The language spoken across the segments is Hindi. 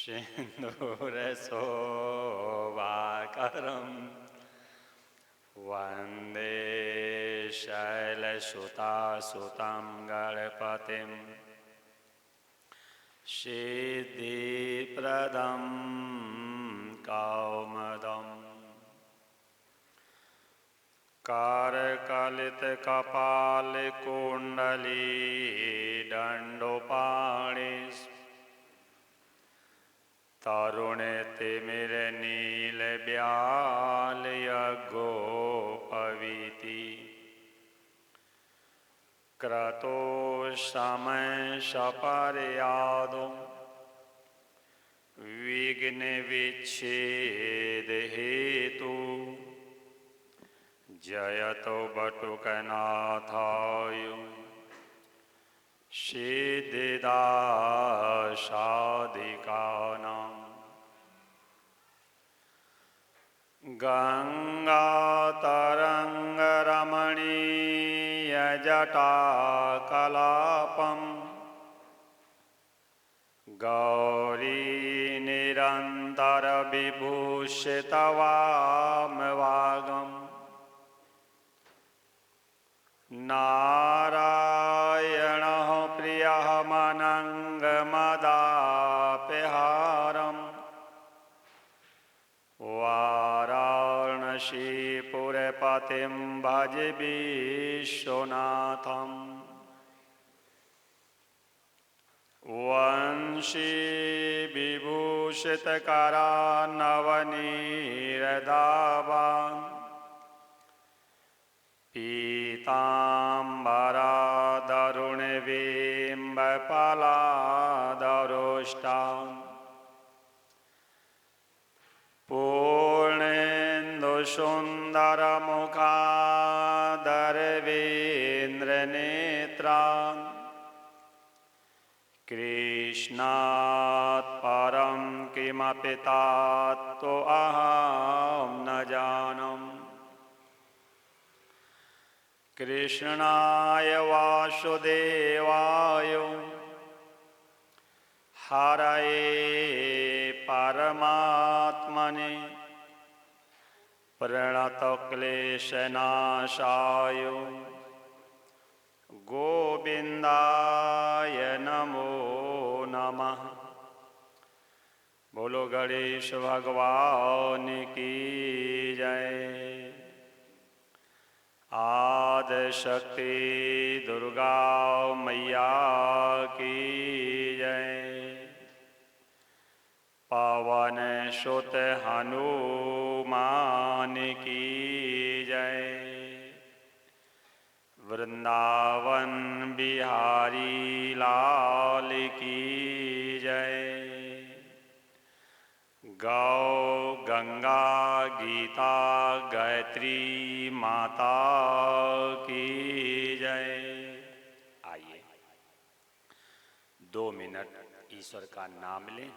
सिन्दूरशोभाकरं वन्दे शैलसुतासुतं गणपतिं सिद्धिप्रदं कौमुदम् करकलितकपालकुण्डली दण्डोपाणिः तरुणतिमिरनीलव्यालयगोपवीति क्रतो समयसपर्यादो विघ्नविच्छेदहेतु जयतो बटुकनाथाय सिद्धिदासाधिकानां गङ्गातरङ्गरमणीयजटाकलापं गौरीनिरन्तरविभूषितवामभागम् नारायणः प्रियः मनङ्गमदापहारम् वाराणसीपुरपतिं भज विश्वनाथम् वंशी विभूषितकरान्नवनीरदाभान् पीताम्बरादरुणबिम्बफलादरुष्टां पूर्णेन्दुसुन्दरमुखादरवीन्द्रनेत्रान् कृष्णात् परं किमपि तत्त्वमहं न जानामि। कृष्णाय वासुदेवाय हरये परमात्मने प्रणतक्लेशनाशाय गोविन्दाय नमो नमः। बोलो गणेश भगवान की जय। आदिशक्ति दुर्गा मैया की जय। पवन सुत हनुमान की जय। वृंदावन बिहारी लाल की जय। गौ गंगा गीता गायत्री माता की जय। आइए 2 मिनट ईश्वर का नाम लें।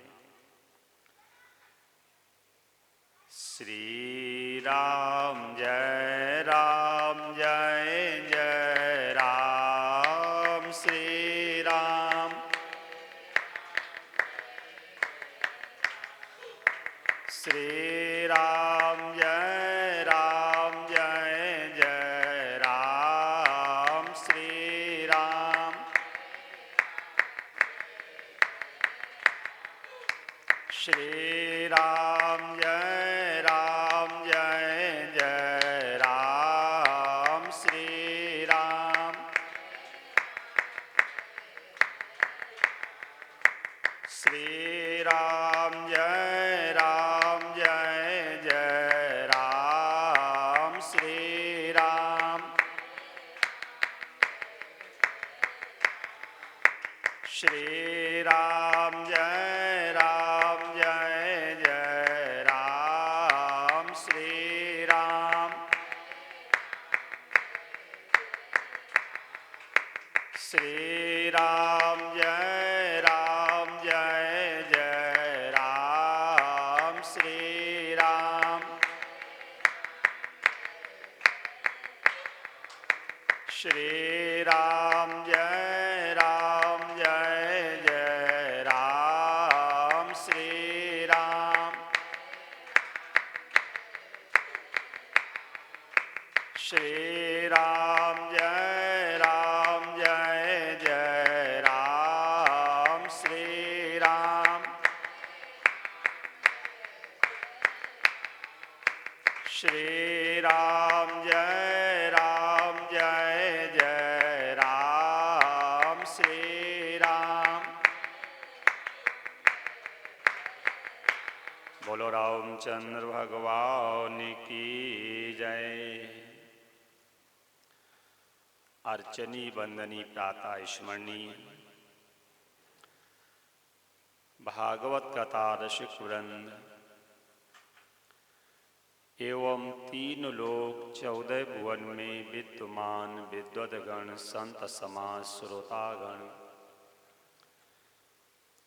श्री राम जय जय राम। श्री राम श्री राम जय जय राम। श्री राम श्री राम जय जय राम। श्री राम श्री राम जय जय राम। श्री राम श्री राम जय जय राम। श्री राम श्री राम जय जय राम। श्री राम श्री राम जय जय राम। श्री राम जय जय राम श्री राम। बोलो रामचंद्र भगवान की जय। अर्चनी वंदनी प्रातः स्मरणीय भागवत कथा रसिक वृंद एवं 3 लोक 14 भुवन में विद्यमान विद्वद्गण संत समाज श्रोतागण,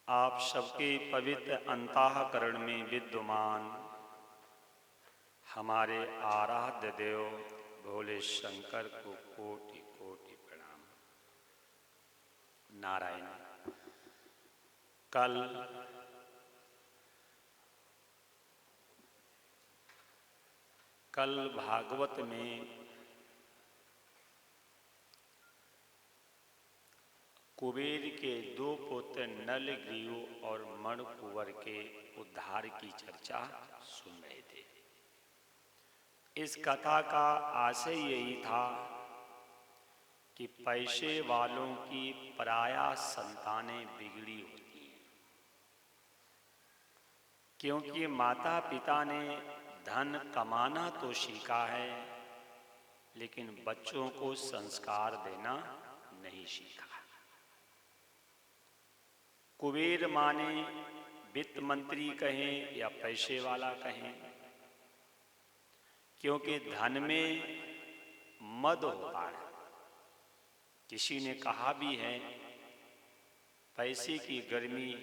आप सबके पवित्र अंतःकरण में विद्यमान हमारे आराध्य देव भोले शंकर को कोटि कोटि प्रणाम। नारायण। कल भागवत में कुबेर के 2 पुत्र नलग्रीव और मणिकुंवर के उद्धार की चर्चा सुन रहे थे। इस कथा का आशय यही था कि पैसे वालों की पराया संतानें बिगड़ी होती हैं, क्योंकि माता पिता ने धन कमाना तो सीखा है, लेकिन बच्चों को संस्कार देना नहीं सीखा। कुबेर माने वित्त मंत्री कहें या पैसे वाला कहें, क्योंकि धन में मद होता है। किसी ने कहा भी है, पैसे की गर्मी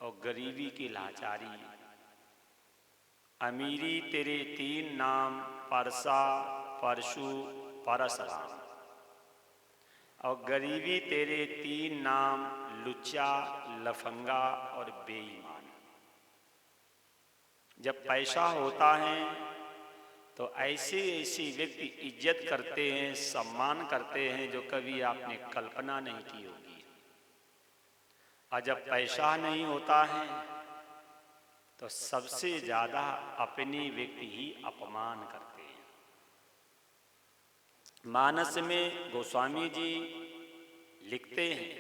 और गरीबी की लाचारी। अमीरी तेरे 3 नाम, परसा, परशु, परशुराम। और गरीबी तेरे 3 नाम, लुच्चा, लफंगा और बेईमान। जब पैसा होता है तो ऐसे व्यक्ति इज्जत करते हैं, सम्मान करते हैं, जो कभी आपने कल्पना नहीं की होगी। और जब पैसा नहीं होता है तो सबसे ज्यादा अपने व्यक्ति ही अपमान करते हैं। मानस में गोस्वामी जी लिखते हैं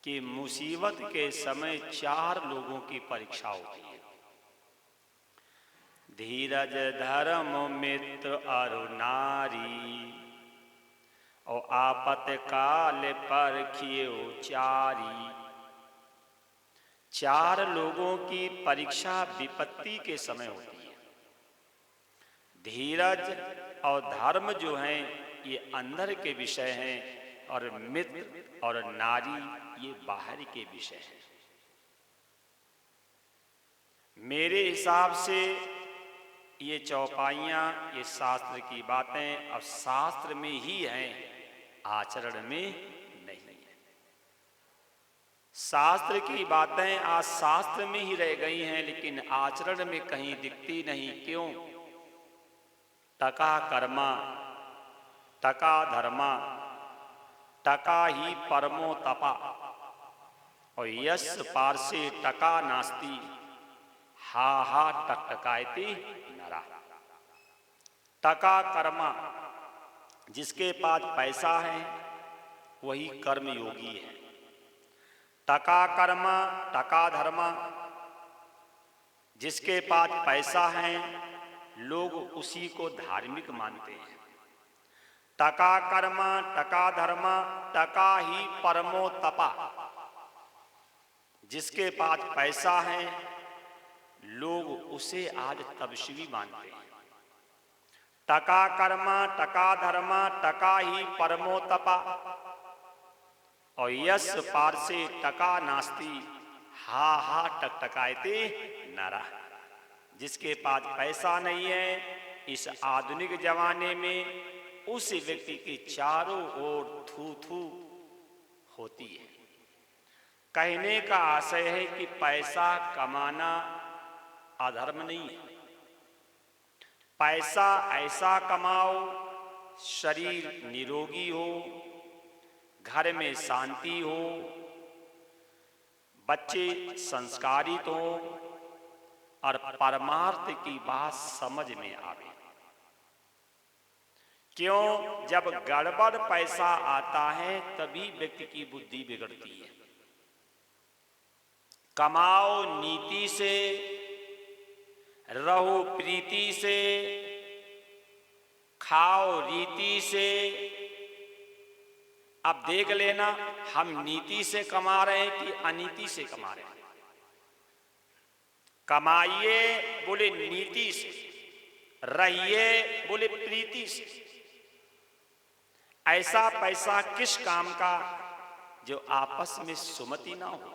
कि मुसीबत के समय 4 लोगों की परीक्षा होती है। धीरज, धर्म, मित्र और नारी, और आपत काल परखियो चारी। 4 लोगों की परीक्षा विपत्ति के समय होती है। धीरज और धर्म जो हैं ये अंदर के विषय हैं, और मित्र और नारी ये बाहर के विषय हैं। मेरे हिसाब से ये चौपाइयाँ, ये शास्त्र की बातें अब शास्त्र में ही हैं, आचरण में नहीं है। शास्त्र की बातें आज शास्त्र में ही रह गई हैं, लेकिन आचरण में कहीं दिखती नहीं। क्यों? टका कर्मा, टका धर्मा, टका ही परमो तपा, और यश पार्श्वे टका नास्ति, हा हा टकटकायति नरा। टका कर्मा, जिसके पास पैसा है वही कर्म योगी है। टका कर्मा, टका धर्मा, जिसके पास पैसा है लोग उसी को धार्मिक मानते हैं। टका कर्मा, टका धर्मा, टका ही परमो तपा, जिसके पास पैसा है लोग उसे आज तपस्वी मानते हैं। टका कर्मा, टका धर्मा, टका ही परमो तपा, और यश पार्श्वे टका नास्ति, हा हा टकटकायते नरा। जिसके पास पैसा नहीं है इस आधुनिक जमाने में, उस व्यक्ति की चारों ओर थू थू होती है। कहने का आशय है कि पैसा कमाना अधर्म नहीं है। पैसा ऐसा कमाओ शरीर निरोगी हो, घर में शांति हो, बच्चे संस्कारित हो, और परमार्थ की बात समझ में आवे। क्यों? जब गड़बड़ पैसा आता है तभी व्यक्ति की बुद्धि बिगड़ती है। कमाओ नीति से, रहो प्रीति से, खाओ रीति से। अब देख लेना हम नीति से कमा रहे हैं कि अनीति से कमा रहे हैं। कमाइए बोले नीति से, रहिए बोले प्रीति से। ऐसा पैसा किस काम का जो आपस में सुमति ना हो।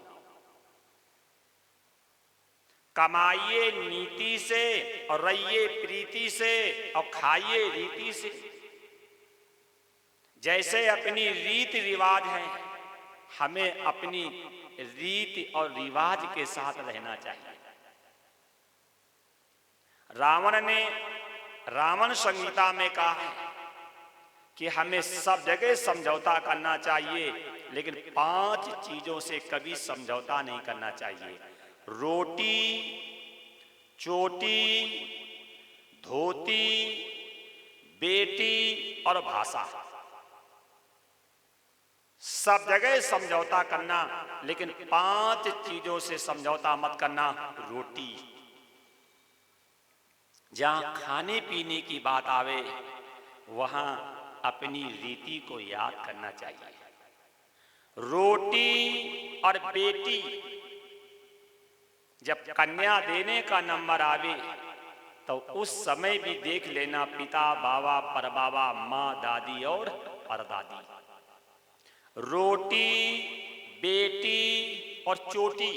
कमाइए नीति से और रहिए प्रीति से और खाइए रीति से। जैसे अपनी रीति रिवाज है, हमें अपनी रीति और रिवाज के साथ रहना चाहिए। रावण ने रावण संहिता में कहा है कि हमें सब जगह समझौता करना चाहिए, लेकिन 5 चीजों से कभी समझौता नहीं करना चाहिए। रोटी, चोटी, धोती, बेटी और भाषा। सब जगह समझौता करना, लेकिन 5 चीजों से समझौता मत करना। रोटी, जहां खाने पीने की बात आवे वहां अपनी रीति को याद करना चाहिए। रोटी और बेटी, जब कन्या देने का नंबर आवे तो उस समय भी देख लेना पिता, बाबा, परबाबा, माँ, दादी और परदादी। रोटी, बेटी और चोटी।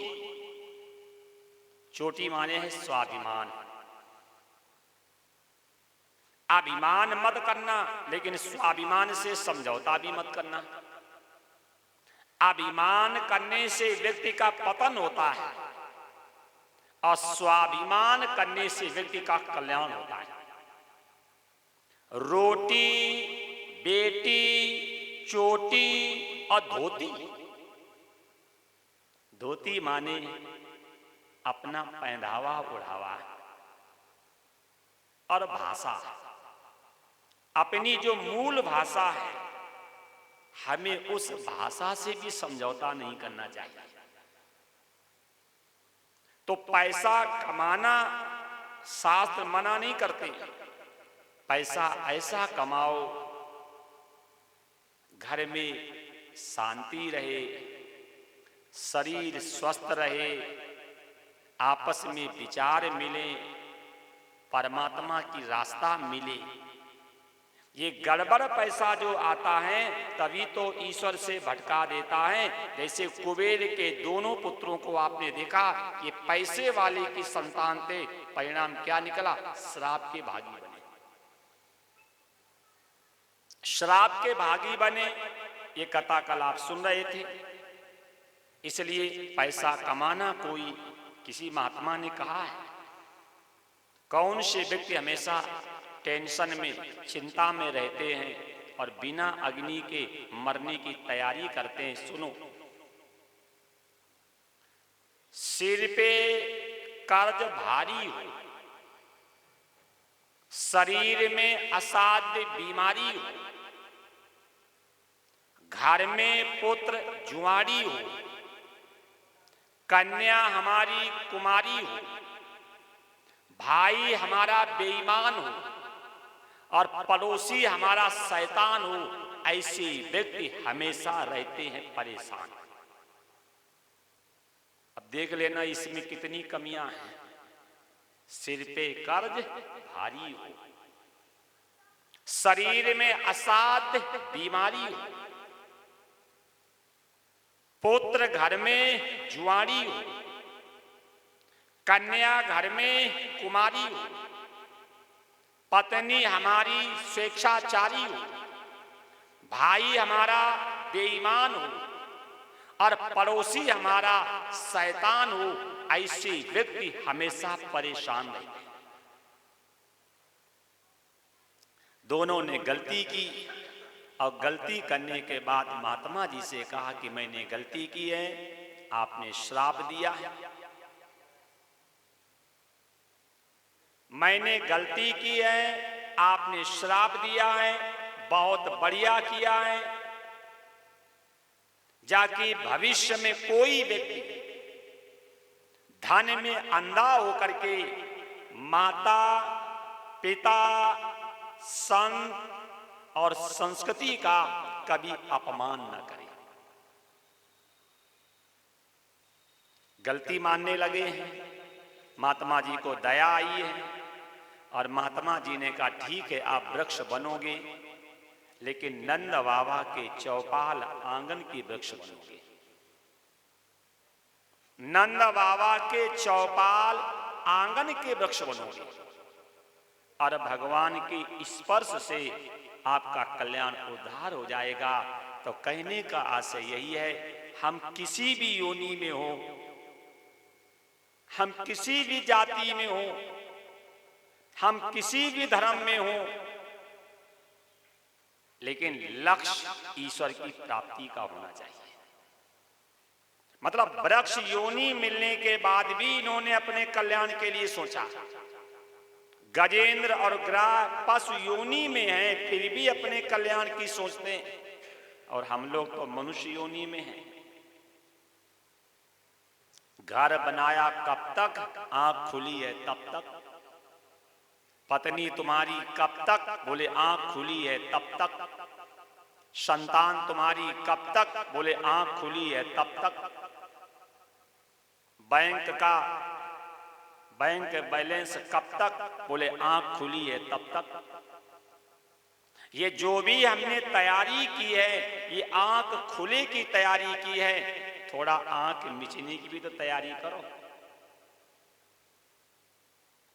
चोटी माने है स्वाभिमान। अभिमान मत करना, लेकिन स्वाभिमान से समझौता भी मत करना। अभिमान करने से व्यक्ति का पतन होता है और स्वाभिमान करने से व्यक्ति का कल्याण होता है। रोटी, बेटी, चोटी और धोती। धोती माने अपना पहनावा ओढ़ावा। और भाषा, अपनी जो मूल भाषा है हमें उस भाषा से भी समझौता नहीं करना चाहिए। तो पैसा कमाना शास्त्र मना नहीं करते। पैसा ऐसा कमाओ घर में शांति रहे, शरीर स्वस्थ रहे, आपस में विचार मिले, परमात्मा की रास्ता मिले। ये गड़बड़ पैसा जो आता है तभी तो ईश्वर से भटका देता है। जैसे कुबेर के दोनों पुत्रों को आपने देखा, ये पैसे वाले की संतान थे, परिणाम क्या निकला? श्राप के भागी बने। श्राप के भागी बने, ये कथा कल आप सुन रहे थे। इसलिए पैसा कमाना, कोई किसी महात्मा ने कहा है, कौन से व्यक्ति हमेशा टेंशन में, चिंता में रहते हैं और बिना अग्नि के मरने की तैयारी करते हैं। सुनो, सिर पे कर्ज भारी हो, शरीर में असाध्य बीमारी हो, घर में पुत्र जुआड़ी हो, कन्या हमारी कुमारी हो, भाई हमारा बेईमान हो और पड़ोसी हमारा शैतान हो, ऐसे व्यक्ति हमेशा रहते हैं परेशान। अब देख लेना इसमें कितनी कमियां हैं। सिर पे कर्ज भारी हो, शरीर में असाध्य बीमारी हो, पुत्र घर में जुआड़ी हो, कन्या घर में कुमारी हो, पत्नी हमारी स्वेच्छाचारी हो, भाई हमारा बेईमान हो और पड़ोसी हमारा शैतान हो, ऐसे व्यक्ति हमेशा परेशान रहते हैं। दोनों ने गलती की और गलती करने के बाद महात्मा जी से कहा कि मैंने गलती की है, आपने श्राप दिया है। मैंने गलती की है, आपने श्राप दिया है, बहुत बढ़िया किया है, जाकि भविष्य में कोई व्यक्ति धन में अंधा होकर के माता, पिता, संत और संस्कृति का कभी अपमान न करे। गलती मानने लगे हैं, महात्मा जी को दया आई है और महात्मा जी ने कहा ठीक है आप वृक्ष बनोगे, लेकिन नंद बाबा के चौपाल आंगन की वृक्ष बनोगे। नंद बाबा के चौपाल आंगन के वृक्ष बनोगे और भगवान के स्पर्श से आपका कल्याण उद्धार हो जाएगा। तो कहने का आशय यही है, हम किसी भी योनि में हो, हम किसी भी जाति में हो, हम किसी भी धर्म में हो, लेकिन लक्ष्य ईश्वर की प्राप्ति का होना चाहिए। मतलब वृक्ष योनि मिलने के बाद भी इन्होंने अपने कल्याण के लिए सोचा। गजेंद्र और ग्राह पशु योनि में हैं, फिर भी अपने कल्याण की सोचते हैं, और हम लोग तो मनुष्य योनि में हैं। घर बनाया कब तक, आंख खुली है तब तक। पत्नी तुम्हारी कब तक, बोले आंख खुली है तब तक। संतान तुम्हारी कब तक, बोले आंख खुली है तब तक। बैंक बैलेंस कब तक, बोले आंख खुली है तब तक। ये जो भी हमने तैयारी की है, ये आंख खुले की तैयारी की है, थोड़ा आंख मिचने की भी तो तैयारी करो।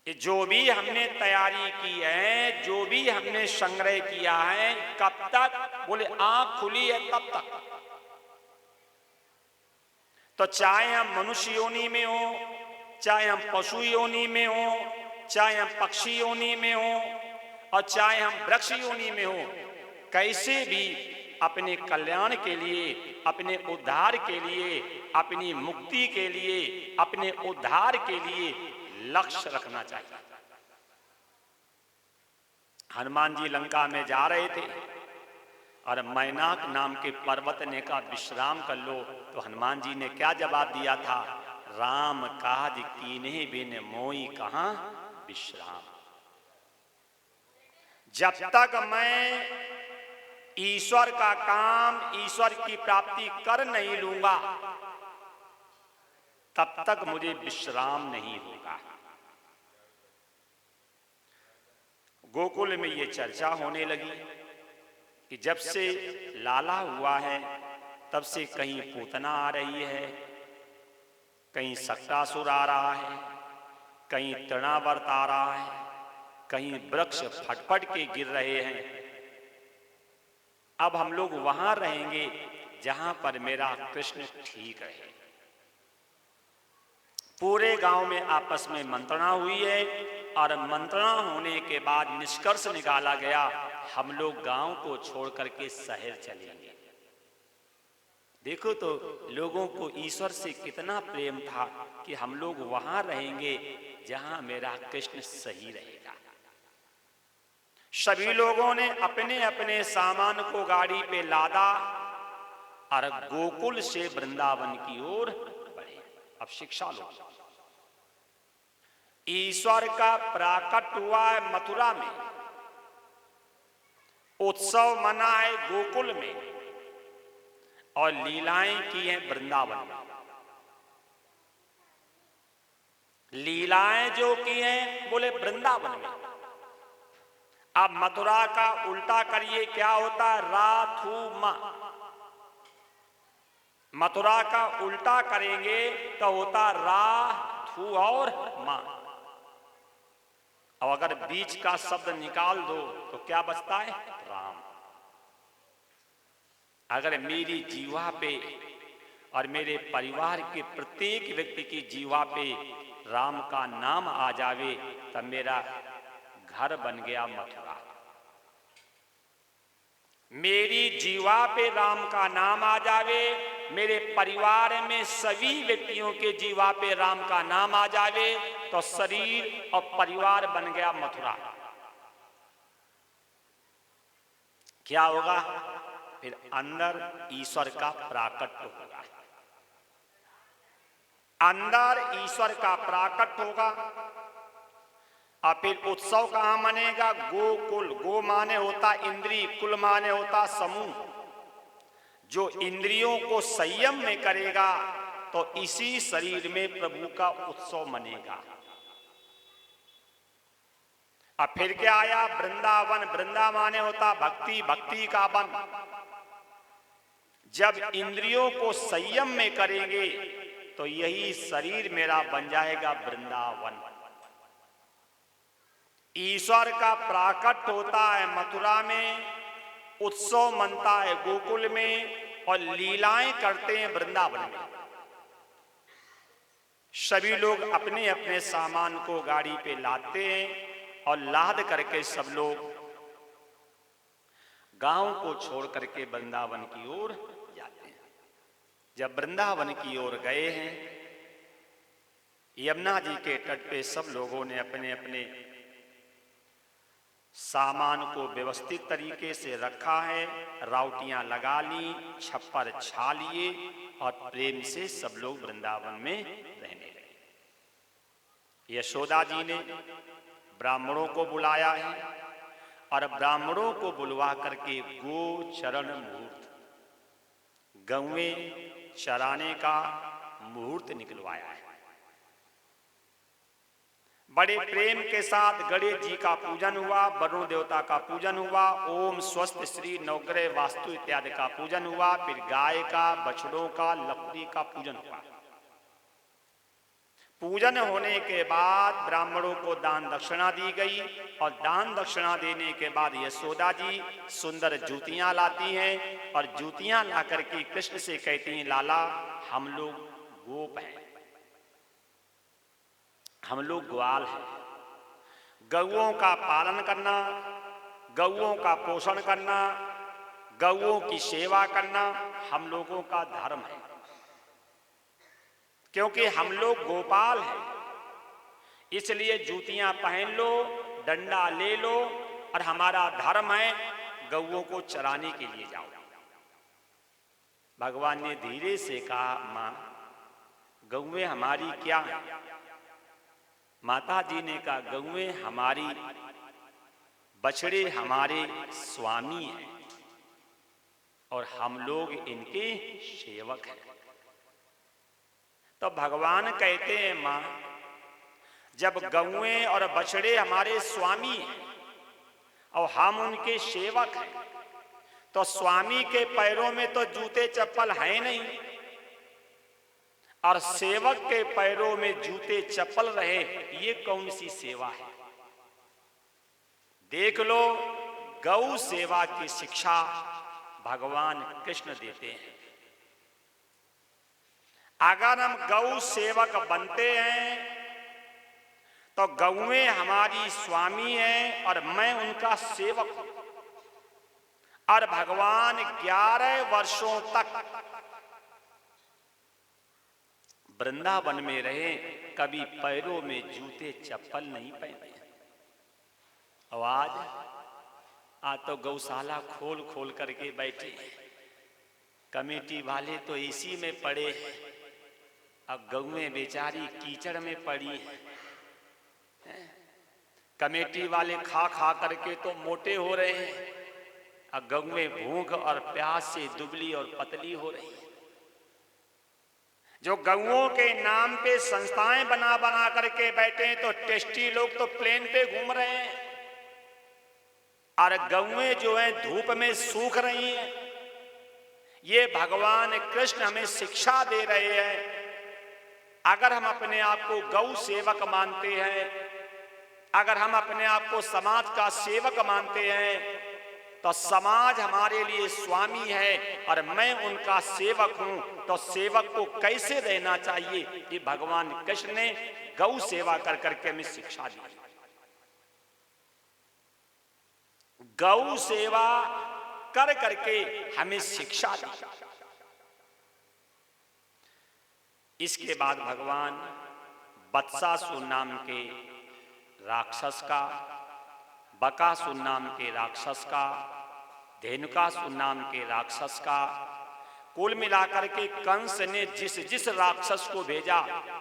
ये जो भी हमने तैयारी की है, जो भी हमने संग्रह किया है, कब तक, बोले आंख खुली है तब तक। तो चाहे हम मनुष्य योनि में हो, चाहे हम पशु योनि में हो, चाहे हम पक्षी योनि में हो, और चाहे हम वृक्ष योनि में हो, कैसे भी अपने कल्याण के लिए, अपने उद्धार के लिए, अपनी मुक्ति के लिए, अपने उद्धार के लिए लक्ष्य रखना चाहिए। हनुमान जी लंका में जा रहे थे और मैनाक नाम के पर्वत ने कहा विश्राम कर लो, तो हनुमान जी ने क्या जवाब दिया था, राम काज कीन्हे बिन मोई कहां विश्राम। जब तक मैं ईश्वर का काम, ईश्वर की प्राप्ति कर नहीं लूंगा, तब तक मुझे विश्राम नहीं होगा। गोकुल में ये चर्चा होने लगी कि जब से लाला हुआ है तब से कहीं पूतना आ रही है, कहीं सक्टासुर आ रहा है, कहीं तृणावर्त आ रहा है, कहीं वृक्ष फटफट के गिर रहे हैं। अब हम लोग वहां रहेंगे जहां पर मेरा कृष्ण ठीक रहे। पूरे गांव में आपस में मंत्रणा हुई है और मंत्रणा होने के बाद निष्कर्ष निकाला गया, हम लोग गांव को छोड़ करके शहर चलेंगे। देखो तो लोगों को ईश्वर से कितना प्रेम था कि हम लोग वहां रहेंगे जहां मेरा कृष्ण सही रहेगा। सभी लोगों ने अपने अपने सामान को गाड़ी पे लादा और गोकुल से वृंदावन की ओर बढ़े। अब शिक्षा लो, ईश्वर का प्राकट हुआ है मथुरा में, उत्सव मना है गोकुल में, और लीलाएं की हैं वृंदावन में। लीलाएं जो की हैं बोले वृंदावन में। अब मथुरा का उल्टा करिए, क्या होता है, राथु मा। मथुरा का उल्टा करेंगे तो होता राथु और मा। और अगर बीच का शब्द निकाल दो तो क्या बचता है, राम। अगर मेरी जीवा पे और मेरे परिवार के प्रत्येक व्यक्ति की जीवा पे राम का नाम आ जावे तब मेरा घर बन गया मथुरा। मेरी जीवा पे राम का नाम आ जावे, मेरे परिवार में सभी व्यक्तियों के जीवा पे राम का नाम आ जावे तो शरीर और परिवार बन गया मथुरा। क्या होगा? फिर अंदर ईश्वर का प्राकट्य होगा, अंदर ईश्वर का प्राकट्य होगा। और फिर उत्सव कहां मनेगा? गोकुल। गो माने होता इंद्रिय, कुल माने होता समूह। जो इंद्रियों को संयम में करेगा तो इसी शरीर में प्रभु का उत्सव मनेगा। अब फिर क्या आया? वृंदावन। वृंदा माने होता भक्ति, भक्ति का वन। जब इंद्रियों को संयम में करेंगे तो यही शरीर मेरा बन जाएगा वृंदावन। ईश्वर का प्राकट होता है मथुरा में, उत्सव मनता है गोकुल में, और लीलाएं करते हैं वृंदावन में। सभी लोग अपने अपने सामान को गाड़ी पे लाते हैं और लाद करके सब लोग गांव को छोड़ करके वृंदावन की ओर जाते हैं। जब वृंदावन की ओर गए हैं, यमुना जी के तट पे सब लोगों ने अपने अपने सामान को व्यवस्थित तरीके से रखा है, राउटियां लगा ली, छप्पर छा लिए और प्रेम से सब लोग वृंदावन में रहने लगे। यशोदा जी ने ब्राह्मणों को बुलाया है और ब्राह्मणों को बुलवा करके गो चरण मुहूर्त, गौएं चराने का मुहूर्त निकलवाया है। बड़े प्रेम के साथ गणेश जी का पूजन हुआ, वरुण देवता का पूजन हुआ, ओम स्वस्थ श्री नवग्रह वास्तु इत्यादि का पूजन हुआ। फिर गाय का, बछड़ों का, लकड़ी का पूजन हुआ। पूजन होने के बाद ब्राह्मणों को दान दक्षिणा दी गई और दान दक्षिणा देने के बाद यशोदा जी सुंदर जूतियां लाती हैं और जूतियां ला करके कृष्ण से कहती हैं, लाला हम लोग गोप हैं, हम लोग ग्वाल हैं। गौओं का पालन करना, गौओं का पोषण करना, गौओं की सेवा करना हम लोगों का धर्म है, क्योंकि हम लोग गोपाल हैं। इसलिए जूतियां पहन लो, डंडा ले लो और हमारा धर्म है गौओं को चराने के लिए जाओ। भगवान ने धीरे से कहा, मां गौएं हमारी क्या है? माता जी ने कहा, गौएं हमारी, बछड़े हमारे स्वामी हैं और हम लोग इनके सेवक हैं। तो भगवान कहते हैं, मां जब गौएं और बछड़े हमारे स्वामी हैं और हम उनके सेवक हैं, तो स्वामी के पैरों में तो जूते चप्पल हैं नहीं और सेवक के पैरों में जूते चप्पल रहे, ये कौन सी सेवा है? देख लो, गौ सेवा की शिक्षा भगवान कृष्ण देते हैं। अगर हम गौ सेवक बनते हैं तो गौएं हमारी स्वामी हैं और मैं उनका सेवक हूं। और भगवान 11 वर्षों तक वृंदावन में रहे, कभी पैरों में जूते चप्पल नहीं पहने। और आज तो गौशाला खोल खोल करके बैठे, कमेटी वाले तो इसी में पड़े, अब गौएं बेचारी कीचड़ में पड़ी। कमेटी वाले खा खा करके तो मोटे हो रहे हैं, अब गौएं भूख और प्यास से दुबली और पतली हो रही। जो गौओं के नाम पे संस्थाएं बना बना करके बैठे हैं, तो टेस्टी लोग तो प्लेन पे घूम रहे हैं और गौएं जो हैं धूप में सूख रही हैं। ये भगवान कृष्ण हमें शिक्षा दे रहे हैं। अगर हम अपने आप को गौ सेवक मानते हैं, अगर हम अपने आप को समाज का सेवक मानते हैं, तो समाज हमारे लिए स्वामी है और मैं उनका सेवक हूं, तो सेवक को कैसे रहना चाहिए, ये भगवान कृष्ण ने गौ सेवा कर करके हमें शिक्षा दी। गौ सेवा कर करके हमें शिक्षा दी। इसके बाद भगवान बत्सासुर नाम के राक्षस का, बकासुर नाम के राक्षस का, धेनुकासुर नाम के राक्षस का, कुल मिलाकर के कंस ने जिस जिस राक्षस को भेजा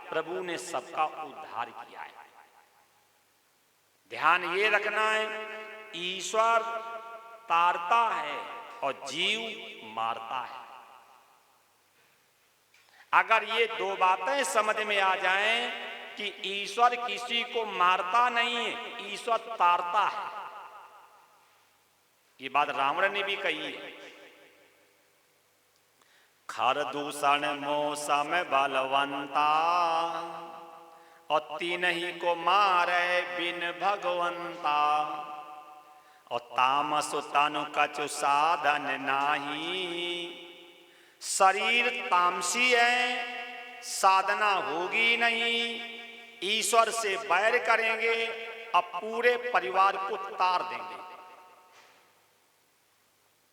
प्रभु ने सबका उद्धार किया है। ध्यान ये रखना है, ईश्वर तारता है और जीव मारता है। अगर ये दो बातें समझ में आ जाएं कि ईश्वर किसी को मारता नहीं है, ईश्वर तारता है, ये बात रावण ने भी कही है। खर दूषण मौसम बलवंता और तीनही को मारे बिन भगवंता, और तामस तनु कछु साधन नाही, शरीर तामसी है, साधना होगी नहीं, ईश्वर से बैर करेंगे, अब पूरे परिवार को तार देंगे,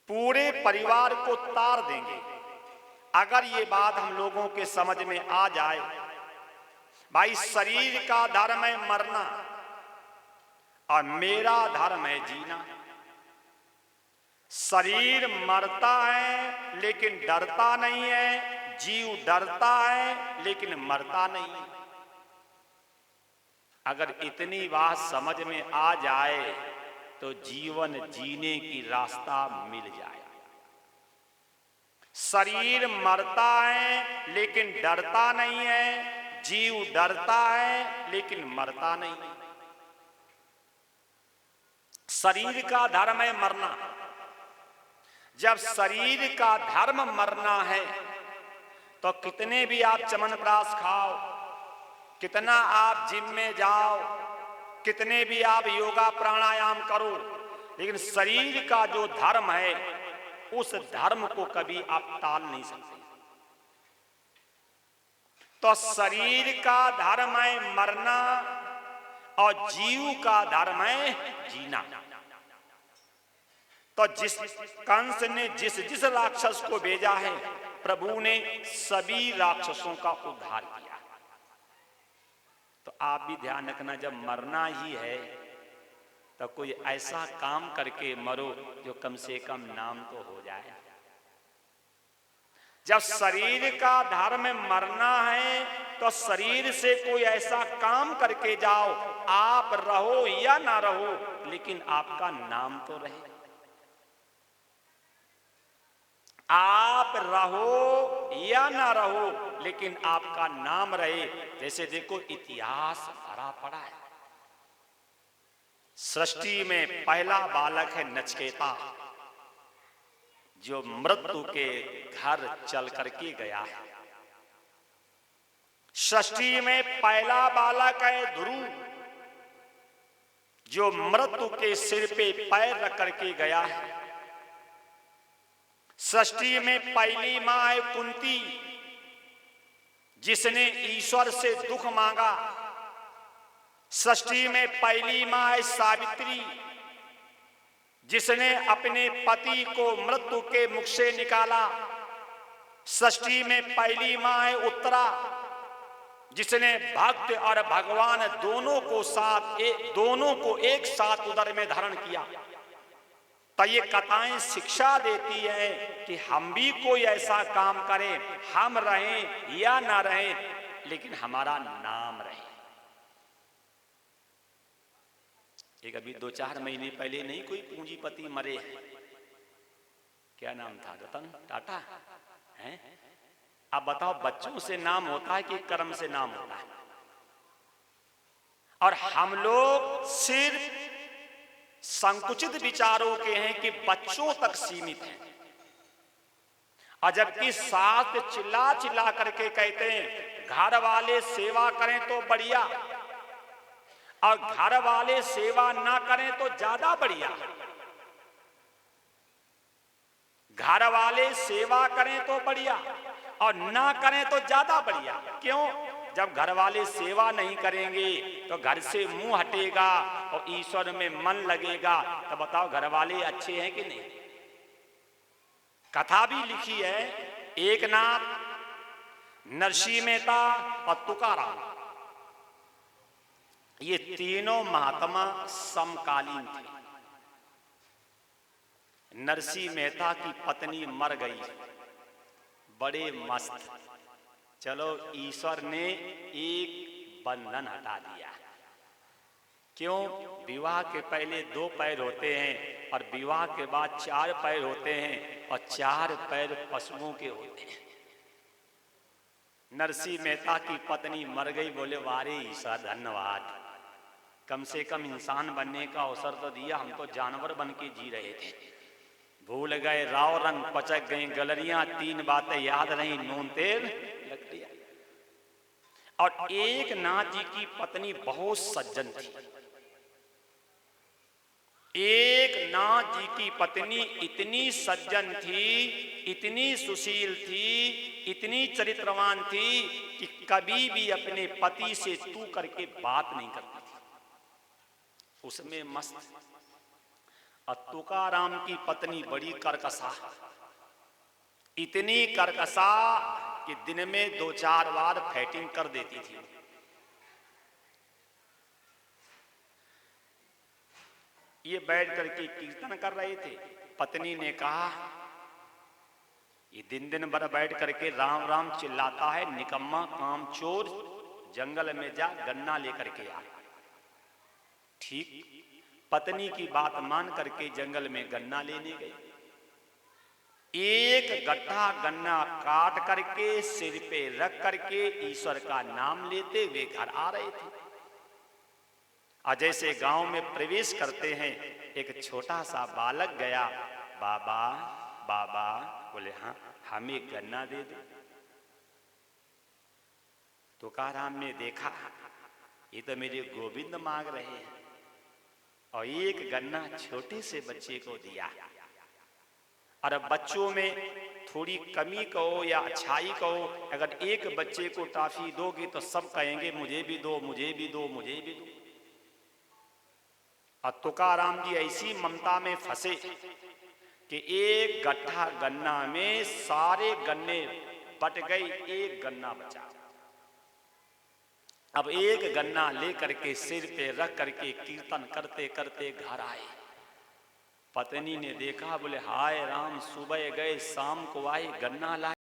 पूरे परिवार को तार देंगे। अगर ये बात हम लोगों के समझ में आ जाए, भाई शरीर का धर्म है मरना और मेरा धर्म है जीना। शरीर मरता है लेकिन डरता नहीं है, जीव डरता है लेकिन मरता नहीं है। अगर इतनी बात समझ में आ जाए तो जीवन जीने की रास्ता मिल जाए। शरीर मरता है लेकिन डरता नहीं है, जीव डरता है लेकिन मरता नहीं है। शरीर का धर्म है मरना। जब शरीर का धर्म मरना है तो कितने भी आप च्यवनप्राश खाओ, कितना आप जिम में जाओ, कितने भी आप योगा प्राणायाम करो, लेकिन शरीर का जो धर्म है उस धर्म को कभी आप टाल नहीं सकते। तो शरीर का धर्म है मरना और जीव का धर्म है जीना। तो जिस कंस ने जिस जिस राक्षस को भेजा है प्रभु ने सभी राक्षसों का उद्धार किया। तो आप भी ध्यान रखना, जब मरना ही है तो कोई ऐसा काम करके मरो जो कम से कम नाम तो हो जाए। जब शरीर का धर्म मरना है तो शरीर से कोई ऐसा काम करके जाओ, आप रहो या ना रहो लेकिन आपका नाम तो रहे। आप रहो या ना रहो लेकिन आपका नाम रहे। जैसे देखो इतिहास भरा पड़ा है। सृष्टि में पहला बालक है नचिकेता, जो मृत्यु के घर चल करके गया है। सृष्टि में पहला बालक है ध्रुव, जो मृत्यु के सिर पे पैर रख करके गया है। सृष्टि में पहली मां है कुंती, जिसने ईश्वर से दुख मांगा। सृष्टि में पहली मां है सावित्री, जिसने अपने पति को मृत्यु के मुख से निकाला। सृष्टि में पहली मां है उत्तरा, जिसने भक्त और भगवान दोनों को एक साथ उदर में धारण किया। तो ये कथाएं शिक्षा देती है कि हम भी कोई ऐसा काम करें, हम रहें या ना रहें लेकिन हमारा नाम रहे। एक अभी 2-4 महीने पहले नहीं कोई पूंजीपति मरे, क्या नाम था, रतन टाटा है। अब बताओ, बच्चों से नाम होता है कि कर्म से नाम होता है? और हम लोग सिर्फ संकुचित विचारों के हैं कि बच्चों तक सीमित हैं, और जबकि साथ चिल्ला चिल्ला करके कहते हैं घर वाले सेवा करें तो बढ़िया, और घर वाले सेवा ना करें तो ज्यादा बढ़िया। घर वाले सेवा करें तो बढ़िया और ना करें तो ज्यादा बढ़िया। क्यों? जब घर वाले सेवा नहीं करेंगे तो घर से मुंह हटेगा और ईश्वर में मन लगेगा। तो बताओ घर वाले अच्छे हैं कि नहीं? कथा भी लिखी है, एक नाथ नरसिंह मेहता और तुकाराम, ये तीनों महात्मा समकालीन थे। नरसिंह मेहता की पत्नी मर गई, बड़े मस्त, चलो ईश्वर ने एक बंधन हटा दिया। क्यों? विवाह के पहले 2 पैर होते हैं और विवाह के बाद 4 पैर होते हैं और 4 पैर पशुओं के होते हैं। नरसिंह मेहता की पत्नी मर गई, बोले वारे ईश्वर धन्यवाद, कम से कम इंसान बनने का अवसर तो दिया, हम तो जानवर बन के जी रहे थे। भूल गए राव रंग, पचक गई गलरियां, 3 बातें याद नहीं, नून तेल लकड़ियां। और एक नाथ जी की पत्नी बहुत सज्जन थी। एक नाथ जी की पत्नी इतनी सज्जन थी, इतनी सुशील थी, इतनी चरित्रवान थी कि कभी भी अपने पति से तू करके बात नहीं करती थी, उसमें मस्त। और तुकाराम की पत्नी बड़ी कर्कशा, इतनी कर्कशा कि दिन में 2-4 बार फाइटिंग कर देती थी। ये बैठ करके कीर्तन कर रहे थे, पत्नी ने कहा ये दिन दिन भर बैठ करके राम राम चिल्लाता है, निकम्मा कामचोर, जंगल में जा गन्ना लेकर के आ। ठीक, पत्नी की बात मान करके जंगल में गन्ना लेने गई। एक गड्ढा गन्ना काट करके सिर पे रख करके ईश्वर का नाम लेते हुए घर आ रहे थे। और जैसे गांव में प्रवेश करते हैं, एक छोटा सा बालक गया, बाबा बाबा, बोले हाँ हमें गन्ना दे दो। तुकाराम ने देखा ये तो मेरे गोविंद मांग रहे हैं, और एक गन्ना छोटे से बच्चे को दिया। और अब बच्चों में थोड़ी कमी कहो या अच्छाई कहो, अगर एक बच्चे को टॉफी दोगे तो सब कहेंगे मुझे भी दो, मुझे भी दो, मुझे भी दो। और तुकाराम जी ऐसी ममता में फंसे कि एक गड्ढा गन्ना में सारे गन्ने बट गए, एक गन्ना बचा। अब एक गन्ना लेकर के सिर पे रख करके कीर्तन करते करते घर आए। पत्नी ने देखा, बोले हाय राम, सुबह गए शाम को आए, गन्ना लाए।